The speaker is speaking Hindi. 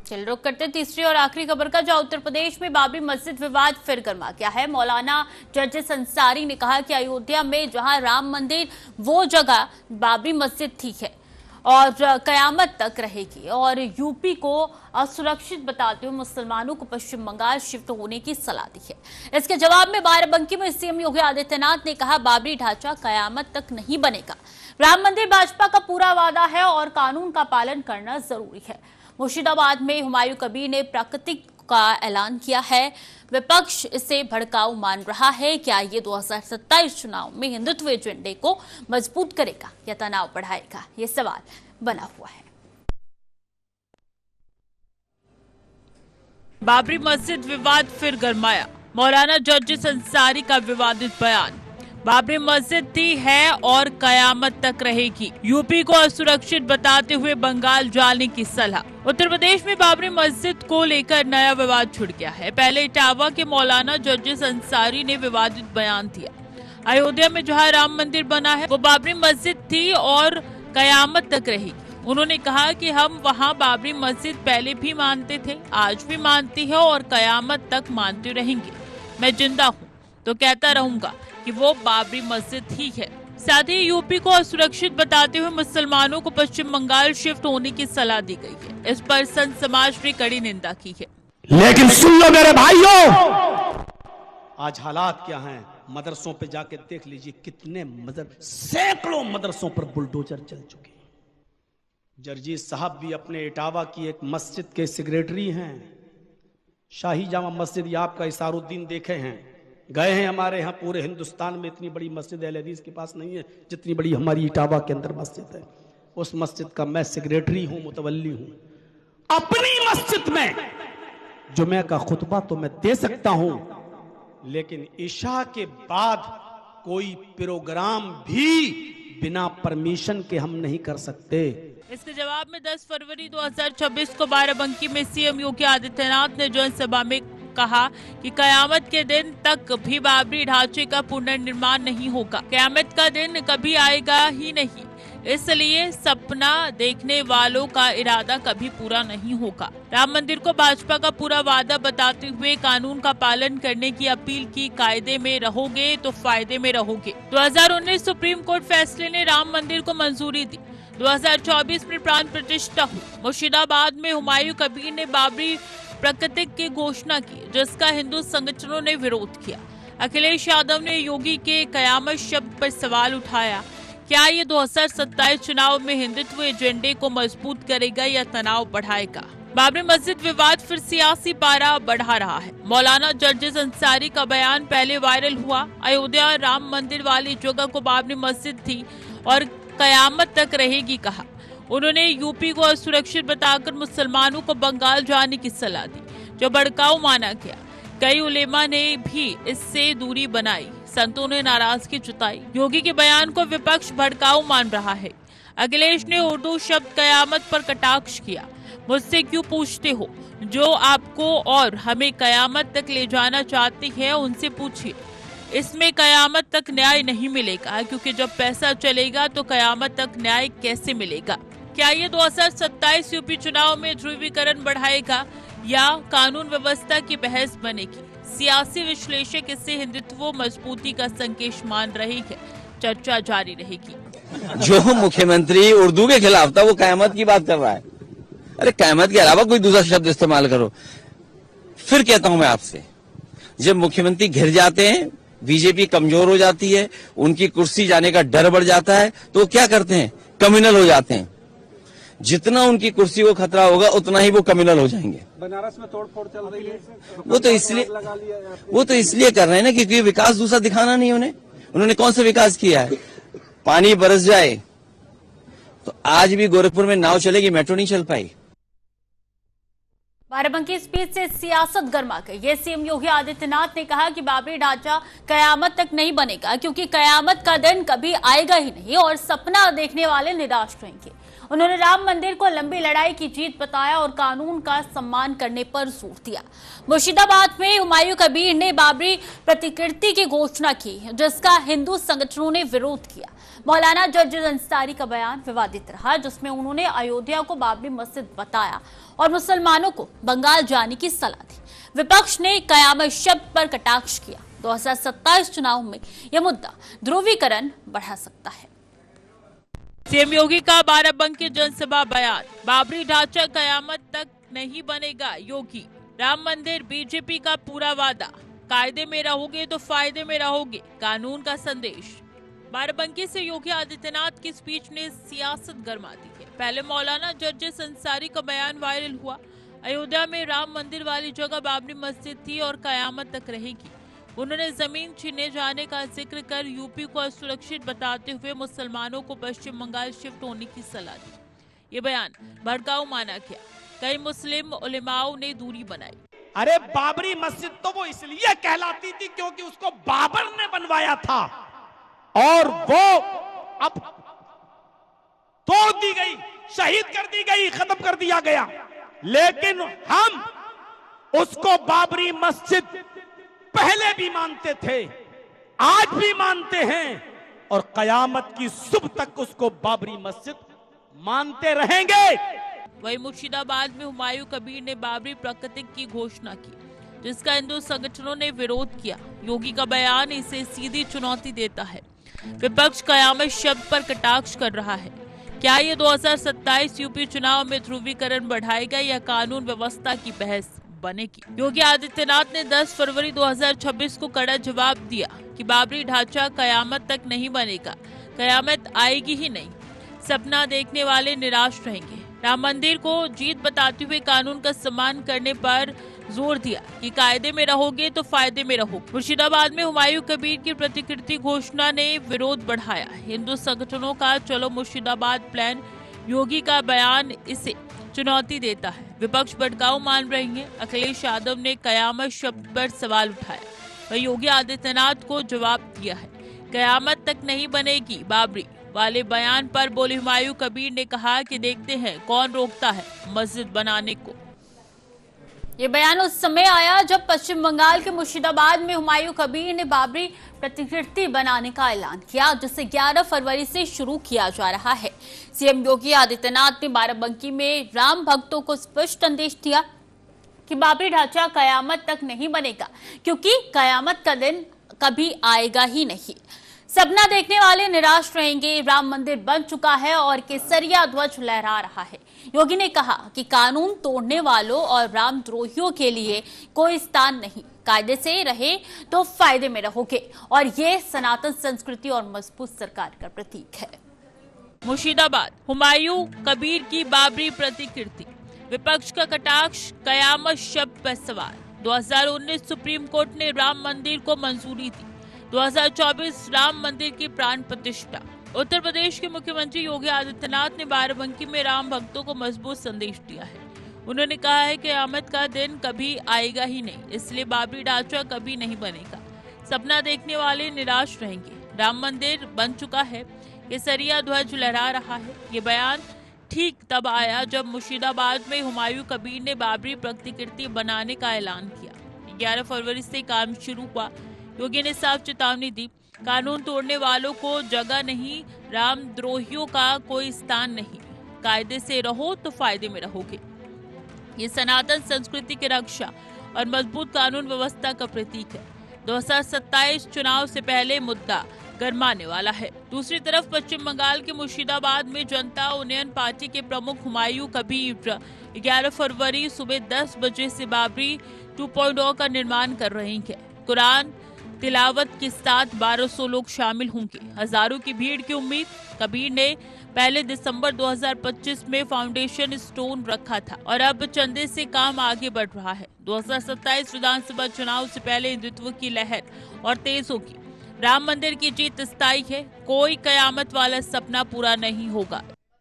चल रुक करते तीसरी और आखिरी खबर का, जहां उत्तर प्रदेश में बाबरी मस्जिद विवाद फिर गर्मा गया है। मौलाना जर्जिस अंसारी ने कहा कि अयोध्या में जहां राम मंदिर वो जगह बाबरी मस्जिद थी है और कयामत तक रहेगी, और यूपी को असुरक्षित बताते हुए मुसलमानों को पश्चिम बंगाल शिफ्ट होने की सलाह दी है। इसके जवाब में बाराबंकी में सीएम योगी आदित्यनाथ ने कहा, बाबरी ढांचा कयामत तक नहीं बनेगा। राम मंदिर भाजपा का पूरा वादा है और कानून का पालन करना जरूरी है। मुर्शिदाबाद में हुमायूं कबीर ने प्राकृतिक का ऐलान किया है। विपक्ष इसे भड़काऊ मान रहा है। क्या ये 2027 चुनाव में हिंदुत्व एजेंडे को मजबूत करेगा या तनाव बढ़ाएगा, ये सवाल बना हुआ है। बाबरी मस्जिद विवाद फिर गरमाया। मौलाना जर्जिस अंसारी का विवादित बयान, बाबरी मस्जिद थी है और कयामत तक रहेगी। यूपी को असुरक्षित बताते हुए बंगाल जाने की सलाह। उत्तर प्रदेश में बाबरी मस्जिद को लेकर नया विवाद छिड़ गया है। पहले इटावा के मौलाना जर्जिस अंसारी ने विवादित बयान दिया, अयोध्या में जहां राम मंदिर बना है वो बाबरी मस्जिद थी और कयामत तक रहेगी। उन्होंने कहा कि हम वहां बाबरी मस्जिद पहले भी मानते थे, आज भी मानती है और कयामत तक मानते रहेंगे। मैं जिंदा हूँ तो कहता रहूंगा कि वो बाबरी मस्जिद ही है। साथ ही यूपी को असुरक्षित बताते हुए मुसलमानों को पश्चिम बंगाल शिफ्ट होने की सलाह दी गई है। इस पर संत समाज ने कड़ी निंदा की है। लेकिन सुन लो मेरे भाइयों, आज हालात क्या हैं, मदरसों पे जाके देख लीजिए, कितने सैकड़ों मदरसों पर बुलडोजर चल चुके हैं। जर्जिस साहब भी अपने इटावा की एक मस्जिद के सेक्रेटरी हैं। शाही जामा मस्जिद, ये आपका इसारुद्दीन देखे हैं, गए हैं। हमारे यहाँ पूरे हिंदुस्तान में इतनी बड़ी मस्जिद अहले हदीस के पास नहीं है जितनी बड़ी हमारी इटावा के अंदर मस्जिद है। उस मस्जिद का मैं सेक्रेटरी हूं, मुतवल्ली हूं। अपनी मस्जिद में जुमे का खुतबा तो मैं दे सकता हूं, लेकिन इशा के बाद कोई प्रोग्राम भी बिना परमिशन के हम नहीं कर सकते। इसके जवाब में 10 फरवरी 2026 को बाराबंकी में सीएम योगी आदित्यनाथ ने जनसभा में कहा कि कयामत के दिन तक भी बाबरी ढांचे का पुनर्निर्माण नहीं होगा। कयामत का दिन कभी आएगा ही नहीं, इसलिए सपना देखने वालों का इरादा कभी पूरा नहीं होगा। राम मंदिर को भाजपा का पूरा वादा बताते हुए कानून का पालन करने की अपील की। कायदे में रहोगे तो फायदे में रहोगे। 2019 सुप्रीम कोर्ट फैसले ने राम मंदिर को मंजूरी दी। 2024 में प्राण प्रतिष्ठा हुई। मुर्शिदाबाद में हुमायूं कबीर ने बाबरी प्राकृतिक की घोषणा की, जिसका हिंदू संगठनों ने विरोध किया। अखिलेश यादव ने योगी के कयामत शब्द पर सवाल उठाया, क्या ये 2027 चुनाव में हिंदुत्व एजेंडे को मजबूत करेगा या तनाव बढ़ाएगा। बाबरी मस्जिद विवाद फिर सियासी पारा बढ़ा रहा है। मौलाना जर्जिस अंसारी का बयान पहले वायरल हुआ। अयोध्या राम मंदिर वाली जगह को बाबरी मस्जिद थी और कयामत तक रहेगी कहा। उन्होंने यूपी को असुरक्षित बताकर मुसलमानों को बंगाल जाने की सलाह दी, जो भड़काऊ माना गया। कई उलेमा ने भी इससे दूरी बनाई। संतों ने नाराजगी जताई। योगी के बयान को विपक्ष भड़काऊ मान रहा है। अखिलेश ने उर्दू शब्द कयामत पर कटाक्ष किया। मुझसे क्यों पूछते हो, जो आपको और हमें कयामत तक ले जाना चाहते हैं उनसे पूछिए। इसमें कयामत तक न्याय नहीं मिलेगा, क्योंकि जब पैसा चलेगा तो कयामत तक न्याय कैसे मिलेगा। क्या ये 2027 यूपी चुनाव में ध्रुवीकरण बढ़ाएगा या कानून व्यवस्था की बहस बनेगी। सियासी विश्लेषक इससे हिंदुत्व मजबूती का संकेत मान रहे हैं। चर्चा जारी रहेगी। जो मुख्यमंत्री उर्दू के खिलाफ था वो कयामत की बात कर रहा है। अरे कयामत के अलावा कोई दूसरा शब्द इस्तेमाल करो। फिर कहता हूं मैं आपसे, जब मुख्यमंत्री घिर जाते हैं, बीजेपी कमजोर हो जाती है, उनकी कुर्सी जाने का डर बढ़ जाता है, तो वो क्या करते हैं, कम्युनल हो जाते हैं। जितना उनकी कुर्सी को खतरा होगा उतना ही वो कम्युनल हो जाएंगे। बनारस में तोड़फोड़ चल रही है, वो तो इसलिए कर रहे हैं ना, क्योंकि विकास दूसरा दिखाना नहीं उन्होंने कौन सा विकास किया है। पानी बरस जाए तो आज भी गोरखपुर में नाव चलेगी, मेट्रो नहीं चल पाई। बाराबंकी स्पीच से सियासत गर्मा गई। ये सीएम योगी आदित्यनाथ ने कहा कि बाबरी ढांचा कयामत तक नहीं बनेगा, क्योंकि कयामत का दिन कभी आएगा ही नहीं और सपना देखने वाले निराश रहेंगे। उन्होंने राम मंदिर को लंबी लड़ाई की जीत बताया और कानून का सम्मान करने पर जोर दिया। मुर्शिदाबाद में हुमायूं कबीर ने बाबरी प्रतिकृति की घोषणा की, जिसका हिंदू संगठनों ने विरोध किया। मौलाना जर्जिस अंसारी का बयान विवादित रहा, जिसमें उन्होंने अयोध्या को बाबरी मस्जिद बताया और मुसलमानों को बंगाल जाने की सलाह दी। विपक्ष ने कयामत शब्द पर कटाक्ष किया। 2027 चुनाव में यह मुद्दा ध्रुवीकरण बढ़ा सकता है। सीएम योगी का बाराबंकी जनसभा बयान, बाबरी ढांचा कयामत तक नहीं बनेगा। योगी, राम मंदिर बीजेपी का पूरा वादा, कायदे में रहोगे तो फायदे में रहोगे, कानून का संदेश। बाराबंकी से योगी आदित्यनाथ की स्पीच ने सियासत गरमा दी है। पहले मौलाना जर्जिस अंसारी का बयान वायरल हुआ। अयोध्या में राम मंदिर वाली जगह बाबरी मस्जिद थी और कयामत तक रहेगी। उन्होंने जमीन छीने जाने का जिक्र कर यूपी को असुरक्षित बताते हुए मुसलमानों को पश्चिम बंगाल शिफ्ट होने की सलाह दी। ये बयान भड़काऊ माना गया। कई मुस्लिम उलेमाओं ने दूरी बनाई। अरे बाबरी मस्जिद तो वो इसलिए कहलाती थी क्योंकि उसको बाबर ने बनवाया था और वो अब तोड़ दी गई, शहीद कर दी गई, खत्म कर दिया गया। लेकिन हम उसको बाबरी मस्जिद पहले भी मानते थे, आज भी मानते हैं और कयामत की सुबह तक उसको बाबरी मस्जिद मानते रहेंगे। वहीं मुर्शिदाबाद में हुमायूं कबीर ने बाबरी प्रकृति की घोषणा की, जिसका हिंदू संगठनों ने विरोध किया। योगी का बयान इसे सीधी चुनौती देता है। विपक्ष कयामत शब्द पर कटाक्ष कर रहा है। क्या ये 2027 यूपी चुनाव में ध्रुवीकरण बढ़ाएगा या कानून व्यवस्था की बहस बनेगी? योगी आदित्यनाथ ने 10 फरवरी 2026 को कड़ा जवाब दिया कि बाबरी ढांचा कयामत तक नहीं बनेगा, कयामत आएगी ही नहीं। सपना देखने वाले निराश रहेंगे। राम मंदिर को जीत बताते हुए कानून का सम्मान करने पर जोर दिया कि कायदे में रहोगे तो फायदे में रहो। मुर्शिदाबाद में हुमायूं कबीर की प्रतिकृति घोषणा ने विरोध बढ़ाया। हिंदू संगठनों का चलो मुर्शिदाबाद प्लान, योगी का बयान इसे चुनौती देता है। विपक्ष भड़काऊ मान रही है। अखिलेश यादव ने कयामत शब्द पर सवाल उठाया। वही योगी आदित्यनाथ को जवाब दिया है। कयामत तक नहीं बनेगी बाबरी वाले बयान पर बोले हुमायूं कबीर ने कहा कि देखते हैं कौन रोकता है मस्जिद बनाने को। ये बयान उस समय आया जब पश्चिम बंगाल के मुर्शिदाबाद में हुमायूं कबीर ने बाबरी प्रतिकृति बनाने का ऐलान किया, जिसे 11 फरवरी से शुरू किया जा रहा है। सीएम योगी आदित्यनाथ ने बाराबंकी में राम भक्तों को स्पष्ट संदेश दिया कि बाबरी ढांचा कयामत तक नहीं बनेगा, क्योंकि कयामत का दिन कभी आएगा ही नहीं। सपना देखने वाले निराश रहेंगे। राम मंदिर बन चुका है और केसरिया ध्वज लहरा रहा है। योगी ने कहा कि कानून तोड़ने वालों और रामद्रोहियों के लिए कोई स्थान नहीं, कायदे से रहे तो फायदे में रहोगे और ये सनातन संस्कृति और मजबूत सरकार का प्रतीक है। मुर्शिदाबाद, हुमायूं कबीर की बाबरी प्रतिकृति, विपक्ष का कटाक्ष, कयामत शब्द पर सवाल। 2019 सुप्रीम कोर्ट ने राम मंदिर को मंजूरी दी। 2024 राम मंदिर की प्राण प्रतिष्ठा। उत्तर प्रदेश के मुख्यमंत्री योगी आदित्यनाथ ने बाराबंकी में राम भक्तों को मजबूत संदेश दिया है। उन्होंने कहा है कि क़यामत का दिन कभी आएगा ही नहीं, इसलिए बाबरी ढांचा कभी नहीं बनेगा। सपना देखने वाले निराश रहेंगे। राम मंदिर बन चुका है, केसरिया ध्वज लहरा रहा है। ये बयान ठीक तब आया जब मुर्शिदाबाद में हुमायूं कबीर ने बाबरी प्रतिकृति बनाने का ऐलान किया। 11 फरवरी से काम शुरू हुआ। योगी ने साफ चेतावनी दी, कानून तोड़ने वालों को जगह नहीं, रामद्रोहियों का कोई स्थान नहीं, कायदे से रहो तो फायदे में रहोगे। ये सनातन संस्कृति की रक्षा और मजबूत कानून व्यवस्था का प्रतीक है। 2027 चुनाव से पहले मुद्दा गरमाने वाला है। दूसरी तरफ पश्चिम बंगाल के मुर्शिदाबाद में जनता उन्नयन पार्टी के प्रमुख हुमायूं कबीर 11 फरवरी सुबह 10 बजे से बाबरी 2.0 का निर्माण कर रहे हैं। कुरान तिलावत के साथ 1200 लोग शामिल होंगे। हजारों की भीड़ की उम्मीद। कबीर ने पहले दिसंबर 2025 में फाउंडेशन स्टोन रखा था और अब चंदे से काम आगे बढ़ रहा है। 2027 विधानसभा चुनाव से पहले हिंदुत्व की लहर और तेज होगी। राम मंदिर की जीत स्थायी है, कोई कयामत वाला सपना पूरा नहीं होगा।